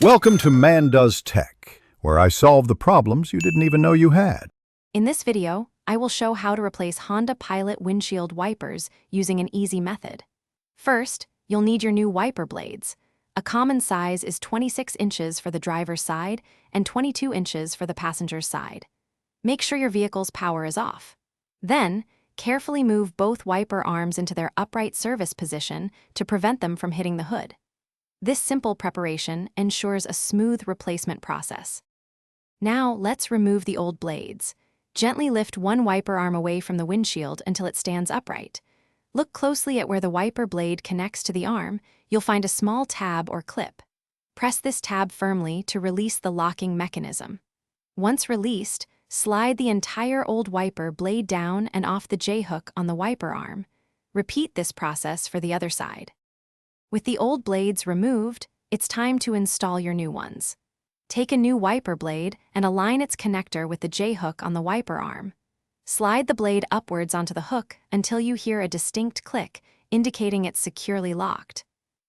Welcome to Man Does Tech, where I solve the problems you didn't even know you had. In this video, I will show how to replace Honda Pilot windshield wipers using an easy method. First, you'll need your new wiper blades. A common size is 26 inches for the driver's side and 22 inches for the passenger's side. Make sure your vehicle's power is off. Then, carefully move both wiper arms into their upright service position to prevent them from hitting the hood. This simple preparation ensures a smooth replacement process. Now, let's remove the old blades. Gently lift one wiper arm away from the windshield until it stands upright. Look closely at where the wiper blade connects to the arm. You'll find a small tab or clip. Press this tab firmly to release the locking mechanism. Once released, slide the entire old wiper blade down and off the J-hook on the wiper arm. Repeat this process for the other side. With the old blades removed, it's time to install your new ones. Take a new wiper blade and align its connector with the J-hook on the wiper arm. Slide the blade upwards onto the hook until you hear a distinct click, indicating it's securely locked.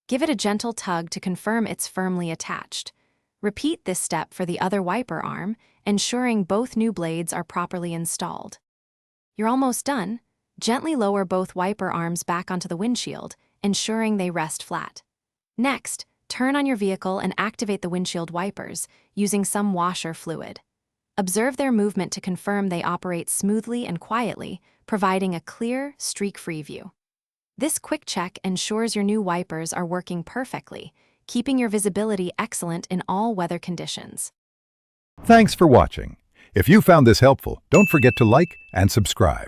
Give it a gentle tug to confirm it's firmly attached. Repeat this step for the other wiper arm, ensuring both new blades are properly installed. You're almost done. Gently lower both wiper arms back onto the windshield, ensuring they rest flat. Next, turn on your vehicle and activate the windshield wipers using some washer fluid. Observe their movement to confirm they operate smoothly and quietly, providing a clear, streak-free view. This quick check ensures your new wipers are working perfectly, keeping your visibility excellent in all weather conditions. Thanks for watching. If you found this helpful, don't forget to like and subscribe.